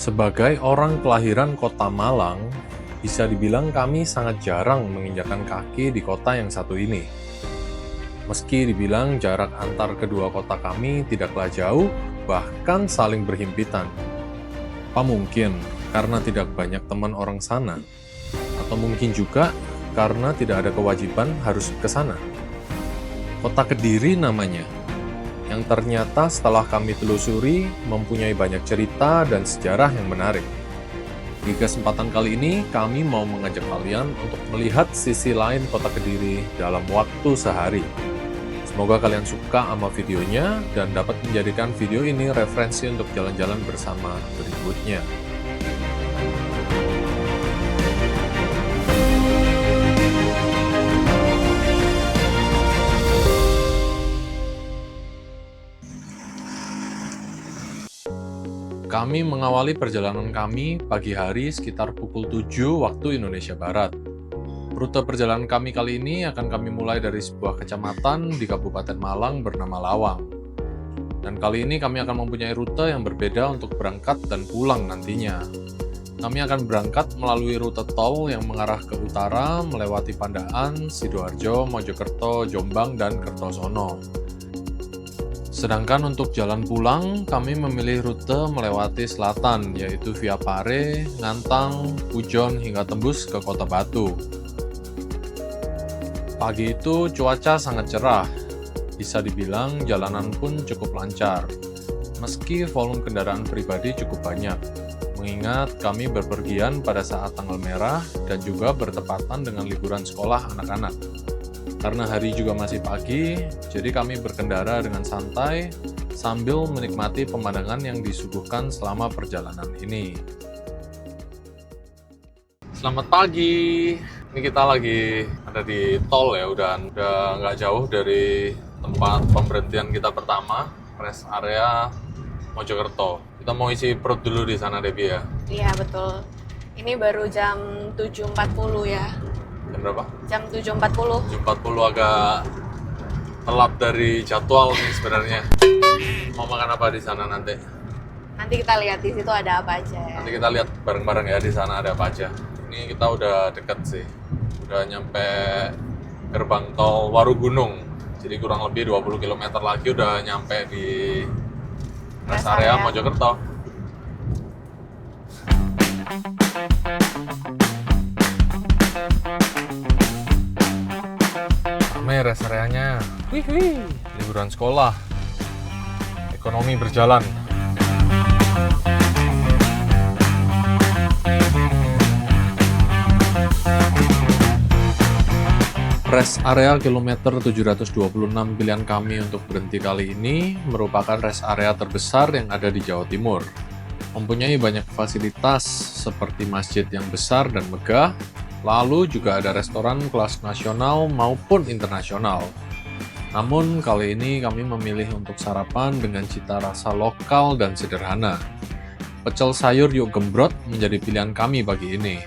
Sebagai orang kelahiran kota Malang, bisa dibilang kami sangat jarang menginjakan kaki di kota yang satu ini. Meski dibilang jarak antar kedua kota kami tidaklah jauh, bahkan saling berhimpitan. Apa mungkin karena tidak banyak teman orang sana? Atau mungkin juga karena tidak ada kewajiban harus ke sana? Kota Kediri namanya, yang ternyata setelah kami telusuri mempunyai banyak cerita dan sejarah yang menarik. Di kesempatan kali ini, kami mau mengajak kalian untuk melihat sisi lain kota Kediri dalam waktu sehari. Semoga kalian suka sama videonya dan dapat menjadikan video ini referensi untuk jalan-jalan bersama berikutnya. Kami mengawali perjalanan kami pagi hari sekitar pukul 7 waktu Indonesia Barat. Rute perjalanan kami kali ini akan kami mulai dari sebuah kecamatan di Kabupaten Malang bernama Lawang. Dan kali ini kami akan mempunyai rute yang berbeda untuk berangkat dan pulang nantinya. Kami akan berangkat melalui rute tol yang mengarah ke utara, melewati Pandaan, Sidoarjo, Mojokerto, Jombang, dan Kertosono. Sedangkan untuk jalan pulang, kami memilih rute melewati selatan, yaitu via Pare, Ngantang, Pujon, hingga tembus ke Kota Batu. Pagi itu cuaca sangat cerah, bisa dibilang jalanan pun cukup lancar, meski volume kendaraan pribadi cukup banyak, mengingat kami berpergian pada saat tanggal merah dan juga bertepatan dengan liburan sekolah anak-anak. Karena hari juga masih pagi, jadi kami berkendara dengan santai sambil menikmati pemandangan yang disuguhkan selama perjalanan ini. Selamat pagi! Ini kita lagi ada di tol ya, udah nggak jauh dari tempat pemberhentian kita pertama, rest area Mojokerto. Kita mau isi perut dulu di sana, Debbie ya? Iya, betul. Ini baru jam 7.40 ya. Jam berapa? Jam 7.40. 7.40 agak telat dari jadwal nih sebenarnya. Mau makan apa di sana nanti? Nanti kita lihat di situ ada apa aja ya. Nanti kita lihat bareng-bareng ya di sana ada apa aja. Ini kita udah deket sih. Udah nyampe gerbang tol Warugunung. Jadi kurang lebih 20 km lagi udah nyampe di rest area Mojokerto. Ramai rest areanya. Wih, liburan sekolah. Ekonomi berjalan. Rest area kilometer 726 pilihan kami untuk berhenti kali ini merupakan rest area terbesar yang ada di Jawa Timur. Mempunyai banyak fasilitas seperti masjid yang besar dan megah, lalu juga ada restoran kelas nasional maupun internasional. Namun kali ini kami memilih untuk sarapan dengan cita rasa lokal dan sederhana. Pecel sayur yuk gembrot menjadi pilihan kami pagi ini.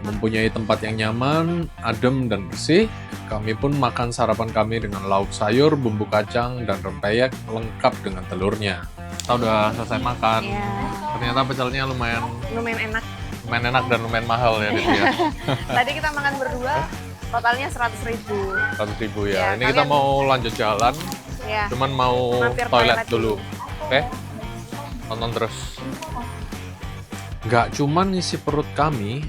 Mempunyai tempat yang nyaman, adem, dan bersih, kami pun makan sarapan kami dengan lauk sayur, bumbu kacang, dan rempeyek lengkap dengan telurnya. Kita udah selesai makan. Iya. Ternyata pecelnya lumayan Lumayan enak. dan lumayan mahal ya Devi ya. Tadi kita makan berdua, totalnya 100.000. 100.000 ya. Ya, Ini kita kalian- mau lanjut jalan, Ya. cuman mau Mampir toilet toilet dulu. Oke? Tonton terus. Nggak cuman isi perut kami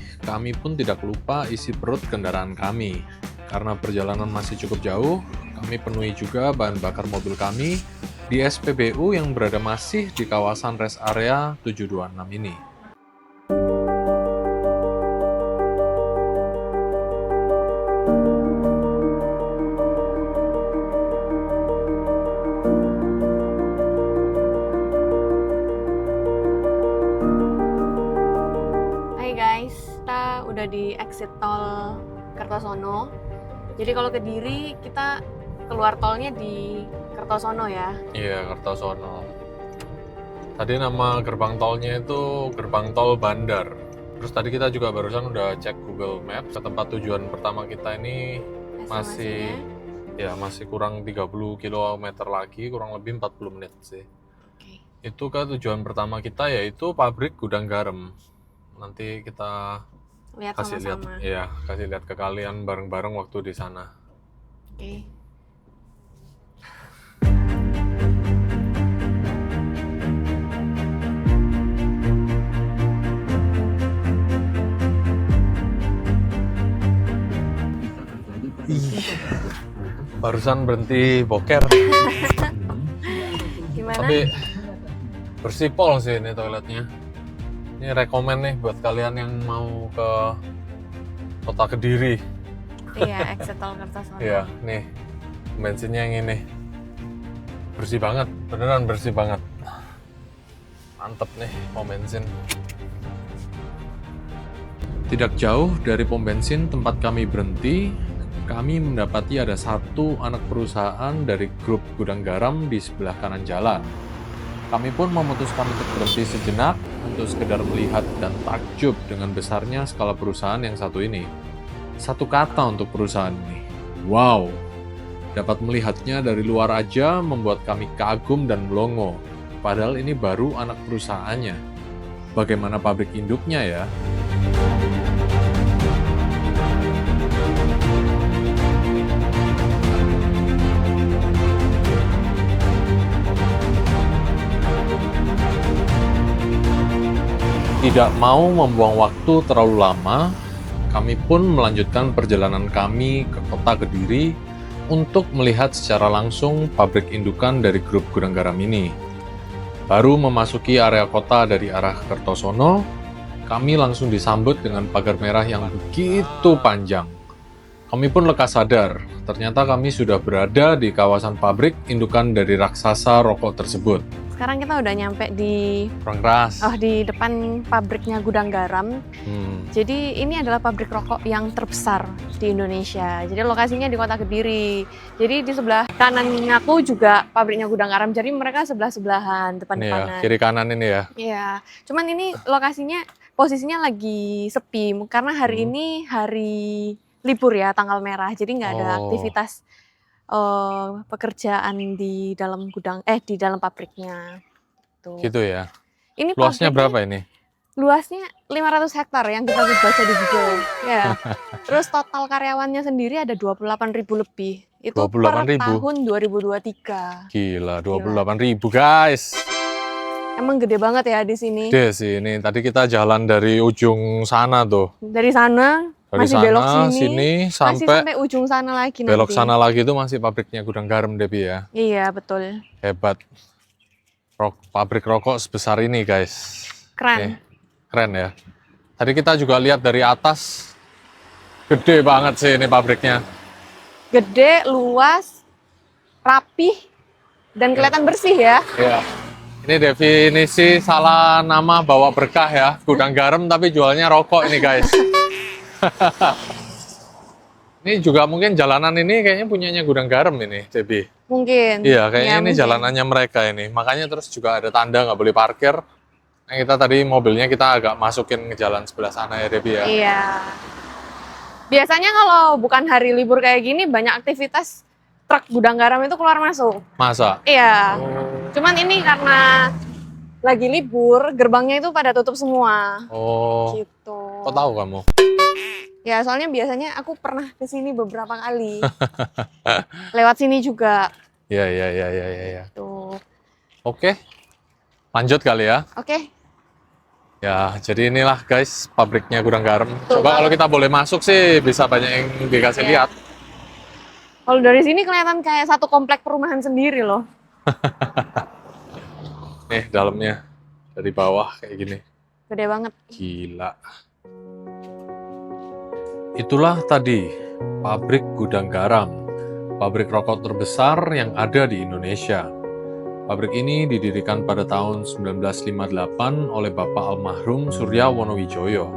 pun tidak lupa isi perut kendaraan kami. Karena perjalanan masih cukup jauh, kami penuhi juga bahan bakar mobil kami di SPBU yang berada masih di kawasan rest area 726 ini. Hai guys, kita udah di exit tol Kertosono. Jadi kalau ke Kediri kita keluar tolnya di Kertosono ya. Iya, Kertosono. Tadi nama gerbang tolnya itu gerbang tol Bandar. Terus tadi kita juga barusan udah cek Google Maps. Tempat tujuan pertama kita ini masih Estimasinya. ya masih kurang 30 km lagi, kurang lebih 40 menit sih. Oke. itu ke tujuan pertama kita, yaitu pabrik gudang garam. Nanti kita Lihat kasih lihat, sama-sama. ya, kasih lihat ke kalian bareng-bareng waktu di sana. Oke. Barusan berhenti boker, Gimana? tapi bersih pol sih ini toiletnya. Ini rekomen nih buat kalian yang mau ke kota Kediri. Iya, exit tol Kertosono. Iya, nih bensinnya yang ini bersih banget, beneran bersih banget. Mantep nih pom bensin. Tidak jauh dari pom bensin tempat kami berhenti, kami mendapati ada satu anak perusahaan dari grup gudang garam di sebelah kanan jalan. Kami pun memutuskan untuk berhenti sejenak untuk sekedar melihat dan takjub dengan besarnya skala perusahaan yang satu ini. Satu kata untuk perusahaan ini, wow. Dapat melihatnya dari luar aja membuat kami kagum dan melongo. Padahal ini baru anak perusahaannya. Bagaimana pabrik induknya ya? Tidak mau membuang waktu terlalu lama, kami pun melanjutkan perjalanan kami ke kota Kediri untuk melihat secara langsung pabrik indukan dari grup gudang garam ini. Baru memasuki area kota dari arah Kertosono, kami langsung disambut dengan pagar merah yang begitu panjang. Kami pun lekas sadar, ternyata kami sudah berada di kawasan pabrik indukan dari raksasa rokok tersebut. Sekarang kita udah nyampe di Kurang keras. di depan pabriknya gudang garam. Jadi ini adalah pabrik rokok yang terbesar di Indonesia. Jadi lokasinya di kota Kediri. Jadi di sebelah kanan aku juga pabriknya gudang garam. Jadi mereka sebelah-sebelahan, Ini ya, depan-depanan. kiri kanan ini ya. Iya. Cuman ini lokasinya posisinya lagi sepi karena hari ini hari libur ya, tanggal merah. Jadi nggak ada Oh. aktivitas pekerjaan di dalam gudang di dalam pabriknya. Tuh. Gitu ya. Ini Luasnya pabriknya berapa ini? luasnya 500 hektar yang kita baca di Google. Ya. Terus total karyawannya sendiri ada 28.000 lebih. Itu per 28.000? tahun 2023. Gila, 28.000 guys. Emang gede banget ya di sini. Gede sih ini. Tadi kita jalan dari ujung sana tuh. Dari sana Dari masih sana, belok sini, sini masih sampai sampai ujung sana lagi belok nanti. sana lagi itu masih pabriknya gudang garam Debbie ya. Iya, betul. Hebat. Pabrik rokok sebesar ini guys. Keren. Keren ya. Tadi kita juga lihat dari atas. Gede banget sih ini pabriknya. Gede, luas, rapih, dan kelihatan bersih ya. Iya. Ini definisi salah nama bawa berkah ya. Gudang garam tapi jualnya rokok ini guys. Ini juga mungkin jalanan ini kayaknya punyanya gudang garam ini, Debbie. Mungkin. Iya, kayaknya Ya, ini mungkin. jalanannya mereka ini. Makanya terus juga ada tanda nggak boleh parkir. Nah, kita tadi mobilnya kita agak masukin ke jalan sebelah sana ya, Debbie ya. Iya. Biasanya kalau bukan hari libur kayak gini, banyak aktivitas truk gudang garam itu keluar masuk. Masa? Iya. Oh. Cuman ini karena lagi libur, gerbangnya itu pada tutup semua. Oh. Gitu. Kok tahu kamu? Ya, soalnya biasanya aku pernah ke sini beberapa kali. Lewat sini juga. Iya, iya, iya, iya, iya. Tuh. Oke. Lanjut kali ya. Oke. Ya, jadi inilah guys pabriknya gudang garam. Tuh, Coba kalau kita boleh masuk sih bisa banyak yang dikasih Iya. lihat. Kalau dari sini kelihatan kayak satu komplek perumahan sendiri loh. Nih dalamnya dari bawah kayak gini. Gede banget. Gila. Itulah tadi pabrik gudang garam, pabrik rokok terbesar yang ada di Indonesia. Pabrik ini didirikan pada tahun 1958 oleh Bapak almarhum Surya Wonowijoyo.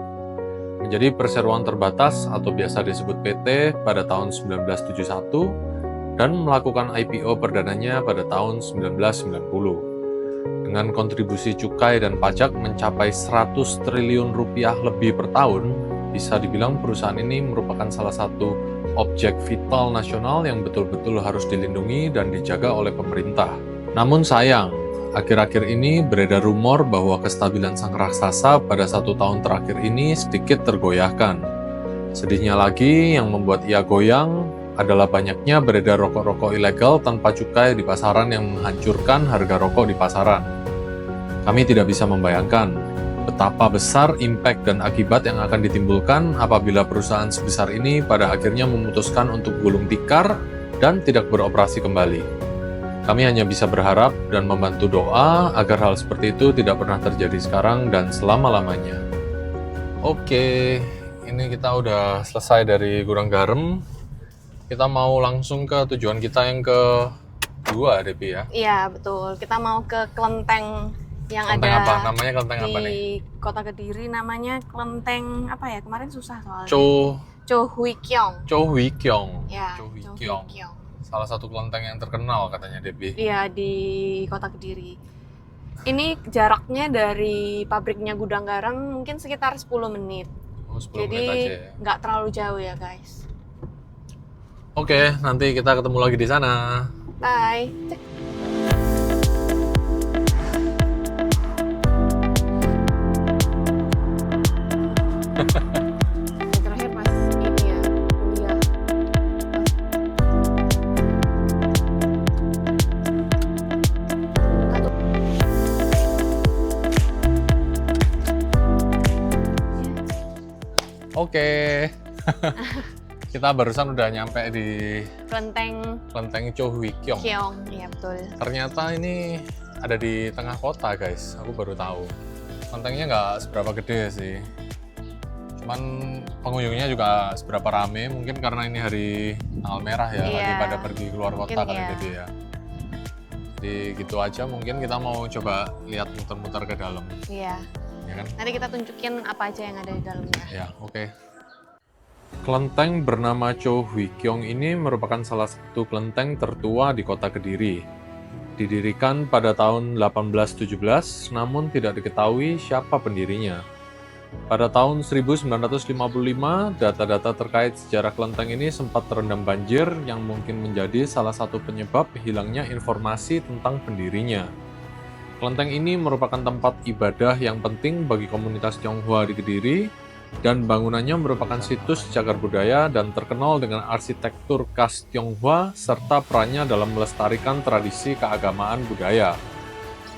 Menjadi perseroan terbatas atau biasa disebut PT pada tahun 1971 dan melakukan IPO perdananya pada tahun 1990. Dengan kontribusi cukai dan pajak mencapai 100 triliun rupiah lebih per tahun, bisa dibilang perusahaan ini merupakan salah satu objek vital nasional yang betul-betul harus dilindungi dan dijaga oleh pemerintah. Namun sayang, Akhir-akhir ini beredar rumor bahwa kestabilan sang raksasa pada 1 tahun terakhir ini sedikit tergoyahkan. Sedihnya lagi, yang membuat ia goyang adalah banyaknya beredar rokok-rokok ilegal tanpa cukai di pasaran yang menghancurkan harga rokok di pasaran. Kami tidak bisa membayangkan betapa besar impact dan akibat yang akan ditimbulkan apabila perusahaan sebesar ini pada akhirnya memutuskan untuk gulung tikar dan tidak beroperasi kembali. Kami hanya bisa berharap dan membantu doa agar hal seperti itu tidak pernah terjadi sekarang dan selama-lamanya. Oke, ini kita udah selesai dari Gudang Garam. Kita mau langsung ke tujuan kita yang kedua, Depi ya? Iya, betul. Kita mau ke kelenteng yang Kelenteng ada apa? Namanya kelenteng apa nih? di Kota Kediri, namanya kelenteng apa ya? Kemarin susah soalnya. Cho Hui Kiong. Cho Hui Kiong. Ya, Cho Hui Cho Hui Kiong. Kiong. Salah satu kelenteng yang terkenal katanya, Depi. Iya, di Kota Kediri. Ini jaraknya dari pabriknya Gudang Garam mungkin sekitar 10 menit. Oh, 10 Jadi menit aja ya. nggak terlalu jauh ya, guys. Oke, nanti kita ketemu lagi di sana. Bye. Cek. Terakhir pas ini ya, kuliah. Satu. Oke. Kita barusan udah nyampe di kelenteng Cho Hui Kiong. Kiong, iya betul. Ternyata ini ada di tengah kota, guys. Aku baru tahu. Kelentengnya nggak seberapa gede sih. Cuman pengunjungnya juga seberapa rame. Mungkin karena ini hari tanggal merah ya, lagi Iya. pada pergi keluar kota Mungkin kali iya. Depi ya. Jadi gitu aja. Mungkin kita mau coba lihat muter-muter ke dalam, Iya. ya kan? Nanti kita tunjukin apa aja yang ada di dalamnya. Ya, oke. Kelenteng bernama Cho Hui Kiong ini merupakan salah satu kelenteng tertua di Kota Kediri. Didirikan pada tahun 1817, namun tidak diketahui siapa pendirinya. Pada tahun 1955, data-data terkait sejarah kelenteng ini sempat terendam banjir yang mungkin menjadi salah satu penyebab hilangnya informasi tentang pendirinya. Kelenteng ini merupakan tempat ibadah yang penting bagi komunitas Tionghoa di Kediri, dan bangunannya merupakan situs cagar budaya dan terkenal dengan arsitektur khas Tionghoa serta perannya dalam melestarikan tradisi keagamaan budaya.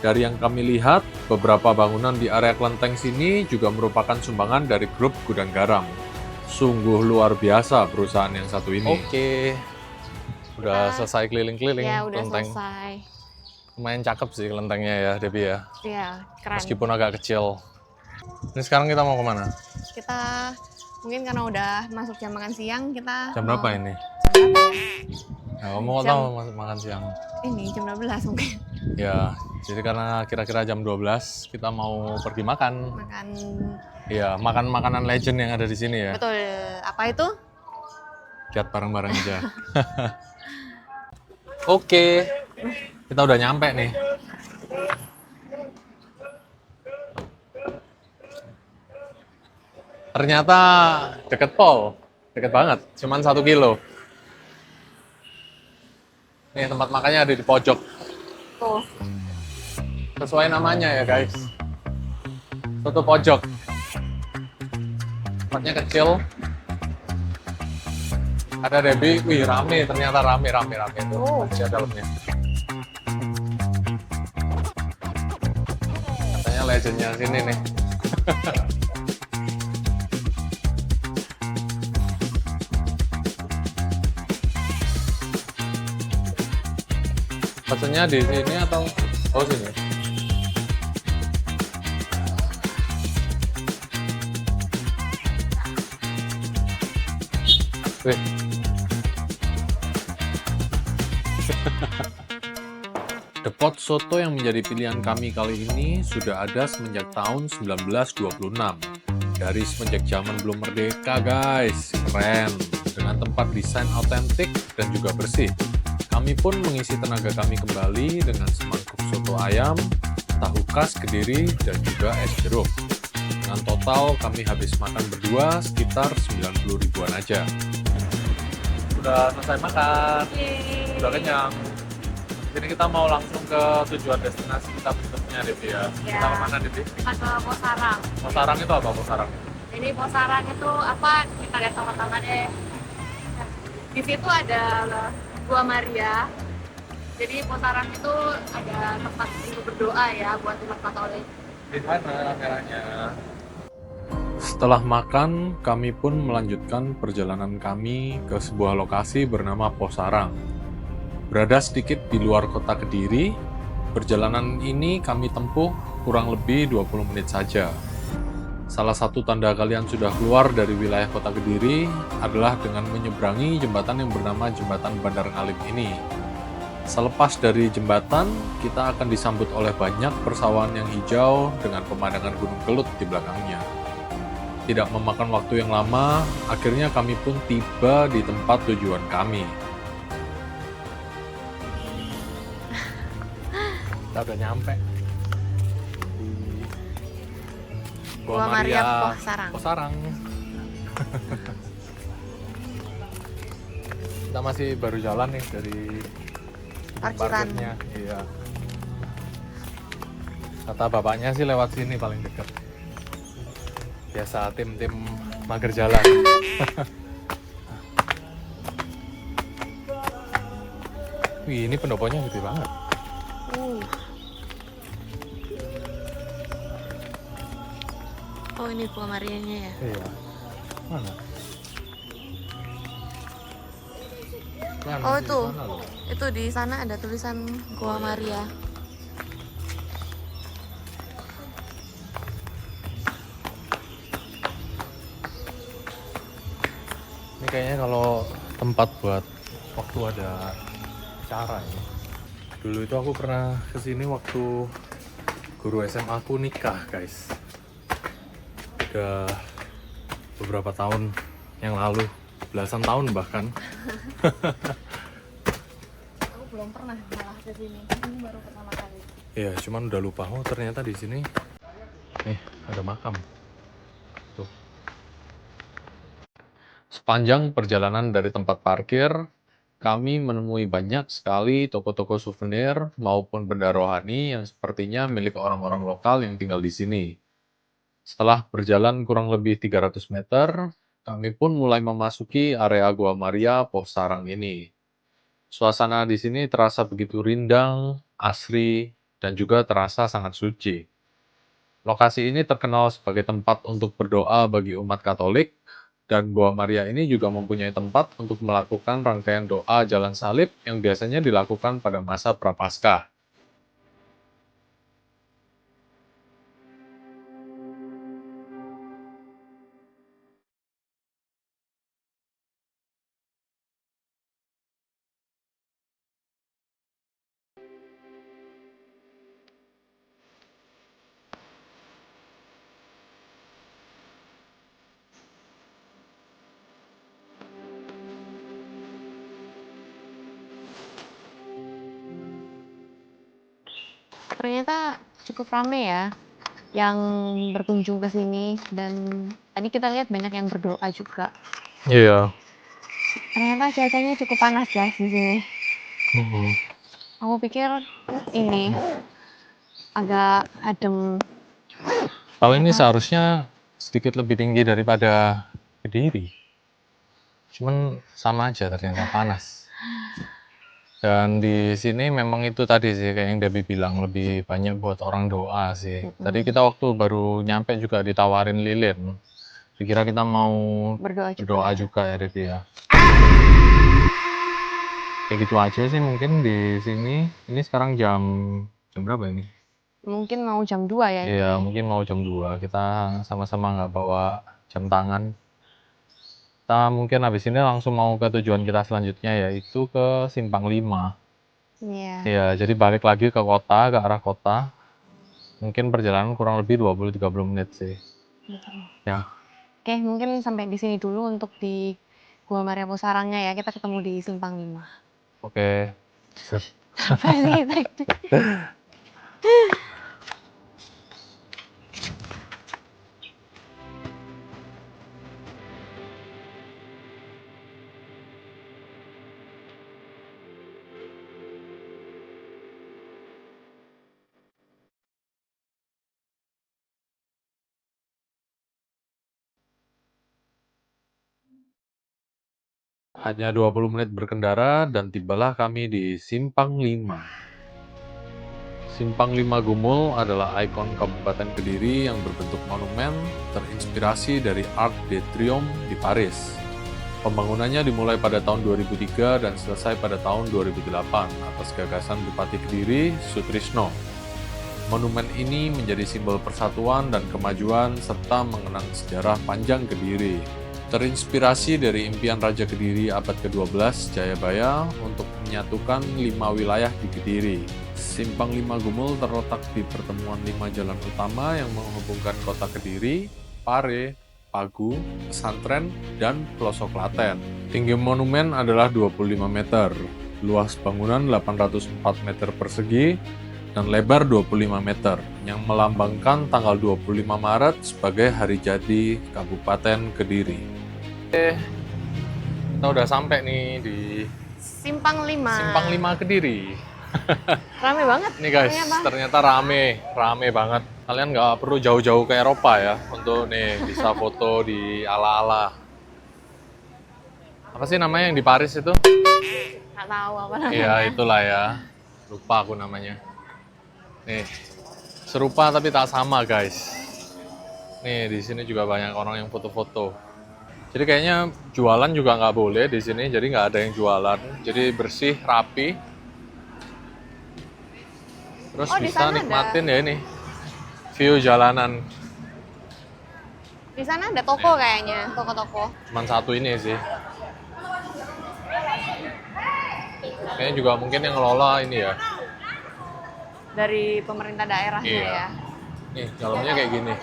Dari yang kami lihat, beberapa bangunan di area kelenteng sini juga merupakan sumbangan dari grup Gudang Garam. Sungguh luar biasa perusahaan yang satu ini. Oke, udah selesai keliling-keliling Ya, udah kelenteng. selesai. Lumayan cakep sih kelentengnya ya, Debbie ya. Iya, keren. Meskipun agak kecil. Ini sekarang kita mau kemana? Kita mungkin karena udah masuk jam makan siang, kita Jam mau- berapa ini? Jam berapa ya? Ya, kamu mau Jam- tahu masuk makan siang? Ini jam 12 mungkin. Ya, jadi karena kira-kira jam 12 kita mau pergi makan. Makan. Ya, makan makanan legend yang ada di sini ya. Betul. Apa itu? Lihat bareng-bareng aja. Oke, kita udah nyampe nih. Ternyata deket Pol, deket banget, cuman 1 kilo. Nih tempat makannya ada di pojok. Tuh. Sesuai namanya ya guys. Soto pojok. Tempatnya kecil. Ada Debbie, wih rame, ternyata rame tuh. Oh. Masih ada dalamnya. Katanya legendnya sini nih. Pesennya di sini atau oh sini? Wih. Depot soto yang menjadi pilihan kami kali ini sudah ada semenjak tahun 1926. Dari semenjak zaman belum merdeka guys, keren. Dengan tempat desain autentik dan juga bersih. Kami pun mengisi tenaga kami kembali dengan semangkuk soto ayam, tahu khas Kediri, dan juga es jeruk. Dengan total kami habis makan berdua sekitar 90 ribuan aja. Udah selesai makan, udah kenyang. Jadi kita mau langsung ke tujuan destinasi kita berikutnya, Devi ya. Ya. Kita kemana, Devi? Kita ke Posarang. Posarang itu apa, Posarang? Jadi Posarang itu apa? Kita lihat sama-sama deh. Di situ ada Gua Maria. Jadi Posarang itu ada tempat untuk berdoa ya buat umat Katolik. Di mana kameranya? Setelah makan, kami pun melanjutkan perjalanan kami ke sebuah lokasi bernama Posarang. Berada sedikit di luar kota Kediri, perjalanan ini kami tempuh kurang lebih 20 menit saja. Salah satu tanda kalian sudah keluar dari wilayah kota Kediri adalah dengan menyeberangi jembatan yang bernama Jembatan Bandar Ngalim ini. Selepas dari jembatan, kita akan disambut oleh banyak persawahan yang hijau dengan pemandangan Gunung Kelut di belakangnya. Tidak memakan waktu yang lama, akhirnya kami pun tiba di tempat tujuan kami. Kita udah nyampe di Gua Maria Posarang. Posarang. Kita masih baru jalan nih dari Parkiran. parkirnya. Iya. Kata bapaknya sih lewat sini paling dekat. Biasa tim-tim mager jalan. Wih, ini pendoponya gede banget. Oh, ini Gua Marianya ya. Iya. Mana? Kan, Oh, di itu. sana loh. Itu di sana ada tulisan Gua Maria. Ini kayaknya kalau tempat buat waktu ada acara ini. Dulu itu aku pernah kesini waktu guru SMA aku nikah, guys. Udah beberapa tahun yang lalu, belasan tahun bahkan. Aku belum pernah malah ke sini. Ini baru pertama kali. Iya, cuman udah lupa. Oh, ternyata di sini ada makam. Tuh. Sepanjang perjalanan dari tempat parkir, kami menemui banyak sekali toko-toko souvenir maupun benda rohani yang sepertinya milik orang-orang lokal yang tinggal di sini. Setelah berjalan kurang lebih 300 meter, kami pun mulai memasuki area Gua Maria Posarang ini. Suasana di sini terasa begitu rindang, asri, dan juga terasa sangat suci. Lokasi ini terkenal sebagai tempat untuk berdoa bagi umat Katolik, dan Gua Maria ini juga mempunyai tempat untuk melakukan rangkaian doa jalan salib yang biasanya dilakukan pada masa Prapaskah. Ternyata cukup ramai ya yang berkunjung ke sini, dan tadi kita lihat banyak yang berdoa juga. Iya. Ternyata cuacanya cukup panas guys di sini. Aku pikir ini agak adem. Kalau ini seharusnya sedikit lebih tinggi daripada Kediri. Cuman sama aja ternyata panas. Dan di sini memang itu tadi sih kayak yang Debbie bilang lebih banyak buat orang doa sih. Tadi kita waktu baru nyampe juga ditawarin lilin. Dikira kita mau berdoa juga ya Debbie ya. Kayak gitu aja sih mungkin di sini. Ini sekarang jam berapa ini? Mungkin mau jam 2 ya. Iya, mungkin mau jam 2. Kita sama-sama nggak bawa jam tangan. Kita mungkin habis ini langsung mau ke tujuan kita selanjutnya, yaitu ke Simpang 5. Iya. Ya, jadi balik lagi ke kota, ke arah kota. Mungkin perjalanan kurang lebih 20-30 menit sih. Ya. Oke, mungkin sampai di sini dulu untuk di Gua Maria Posarangnya ya. Kita ketemu di Simpang 5. Oke. Apa sih? Hanya 20 menit berkendara dan tibalah kami di Simpang 5. Simpang 5 Gumul adalah ikon Kabupaten Kediri yang berbentuk monumen terinspirasi dari Arc de Triomphe di Paris. Pembangunannya dimulai pada tahun 2003 dan selesai pada tahun 2008 atas gagasan Bupati Kediri, Sutrisno. Monumen ini menjadi simbol persatuan dan kemajuan serta mengenang sejarah panjang Kediri. Terinspirasi dari impian Raja Kediri abad ke-12 Jayabaya untuk menyatukan 5 wilayah di Kediri. Simpang 5 Gumul terletak di pertemuan 5 jalan utama yang menghubungkan kota Kediri, Pare, Pagu, Pesantren, dan Pelosok Klaten. Tinggi monumen adalah 25 meter, luas bangunan 804 meter persegi, dan lebar 25 meter, yang melambangkan tanggal 25 Maret sebagai hari jadi Kabupaten Kediri. Kita udah sampai nih di Simpang 5. Simpang 5 Kediri. Rame banget. Nih guys, ternyata rame banget. Kalian nggak perlu jauh-jauh ke Eropa ya untuk nih bisa foto di ala-ala. Apa sih namanya yang di Paris itu? Nggak tahu apa namanya. Iya, itulah ya. Lupa aku namanya. Nih, serupa tapi tak sama guys. Nih, di sini juga banyak orang yang foto-foto. Jadi kayaknya jualan juga nggak boleh di sini, jadi nggak ada yang jualan. Jadi bersih, rapi. Terus di bisa sana nikmatin ya ini view jalanan. Di sana ada toko kayaknya, toko-toko. Cuman satu ini sih. Kayaknya juga mungkin yang ngelola ini ya. Dari pemerintah daerahnya Iya. ya. Nih, dalamnya kayak gini.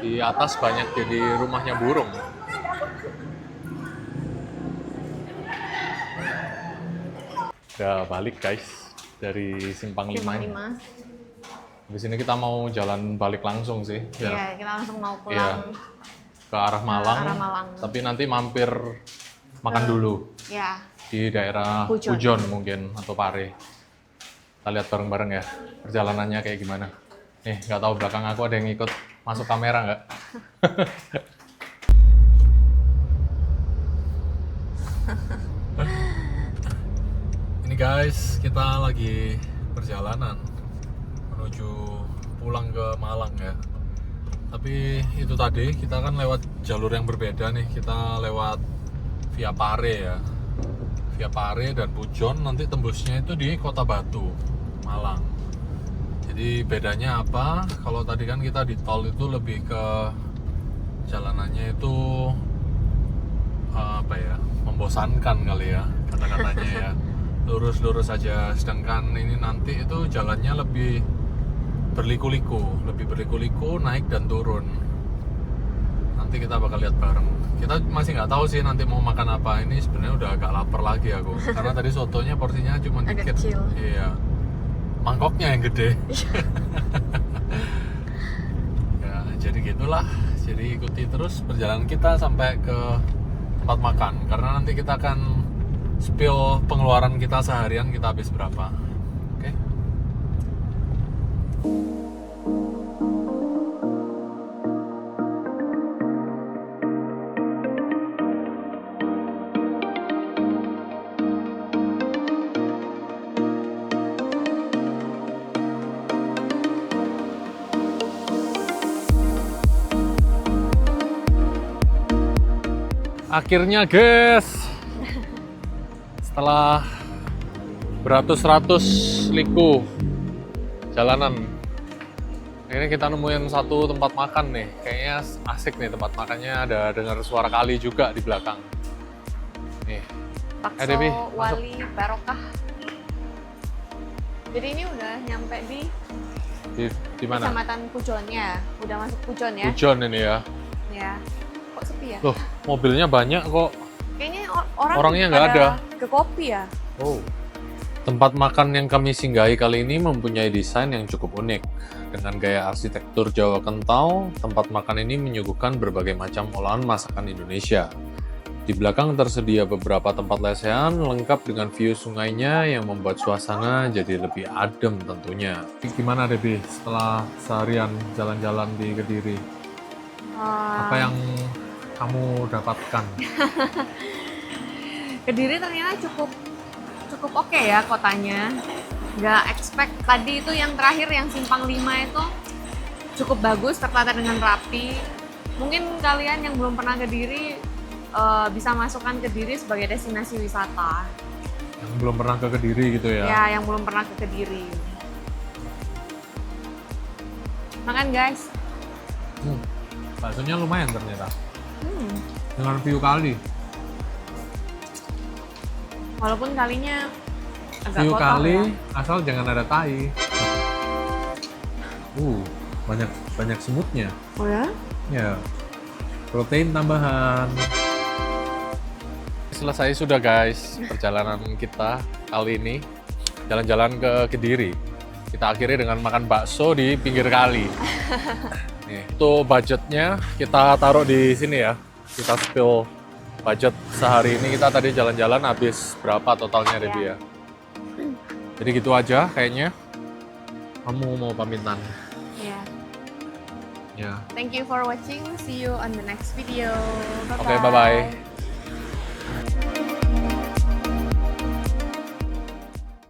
Di atas banyak jadi rumahnya burung. Udah balik guys dari Simpang 5. Simpang 5. Habis ini kita mau jalan balik langsung sih. Iya, kita langsung mau pulang. Iya. Ke arah Malang. arah Malang. Tapi nanti mampir makan dulu Ya. di daerah Pujon. Pujon mungkin atau Pare. Kita lihat bareng-bareng ya perjalanannya kayak gimana. Nih, nggak tahu belakang aku ada yang ikut masuk kamera nggak? Ini guys, kita lagi perjalanan menuju pulang ke Malang ya. Tapi itu tadi kita kan lewat jalur yang berbeda nih. Kita lewat via Pare ya. Via Pare dan Pujon, nanti tembusnya itu di Kota Batu, Malang. Jadi bedanya apa? Kalau tadi kan kita di tol itu lebih ke jalanannya itu apa ya? Membosankan kali ya kata-katanya ya. Lurus-lurus aja, sedangkan ini nanti itu jalannya lebih berliku-liku, naik dan turun. Nanti kita bakal lihat bareng. Kita masih nggak tahu sih nanti mau makan apa. Ini sebenarnya udah agak lapar lagi aku, karena tadi sotonya porsinya cuma Agak dikit. kecil. Iya, mangkoknya yang gede. Ya, jadi gitulah. Jadi ikuti terus perjalanan kita sampai ke tempat makan, karena nanti kita akan spill pengeluaran kita seharian kita habis berapa. Oke? Akhirnya guys, setelah beratus-ratus liku jalanan, akhirnya kita nemuin satu tempat makan nih. Kayaknya asik nih tempat makannya, ada dengar suara kali juga di belakang. Nih, Bakso Devi, masuk. Wali Barokah. Jadi ini udah nyampe di di mana? Kecamatan Pujon ya. Udah masuk Pujon ya. Pujon ini ya. Ya. Kok sepi ya? Loh, mobilnya banyak kok. Kayaknya Orangnya nggak pada ada. ke kopi ya. Oh. Tempat makan yang kami singgahi kali ini mempunyai desain yang cukup unik. Dengan gaya arsitektur Jawa kental, tempat makan ini menyuguhkan berbagai macam olahan masakan Indonesia. Di belakang tersedia beberapa tempat lesehan lengkap dengan view sungainya yang membuat suasana jadi lebih adem tentunya. Gimana Debbie setelah seharian jalan-jalan di Kediri? Apa yang kamu dapatkan? Kediri ternyata cukup oke ya kotanya. Nggak expect tadi itu yang terakhir yang Simpang 5 itu cukup bagus, tertata dengan rapi. Mungkin kalian yang belum pernah ke Kediri bisa masukkan Kediri sebagai destinasi wisata. Yang belum pernah ke Kediri gitu ya? Ya, yang belum pernah ke Kediri. Makan guys. Baksonya lumayan ternyata. Hmm. Dengan view kali. Walaupun kalinya agak View kotor kali, ya. asal jangan ada tai. Banyak semutnya. Oh ya? Ya, protein tambahan. Selesai sudah guys perjalanan kita kali ini. Jalan-jalan ke Kediri. Kita akhiri dengan makan bakso di pinggir kali. Nih, untuk budgetnya kita taruh di sini ya. Kita spill budget sehari ini, kita tadi jalan-jalan habis berapa totalnya Debbie ya? Jadi gitu aja kayaknya. Kamu mau pamitan? Ya. Ya. Thank you for watching. See you on the next video. Oke, bye-bye.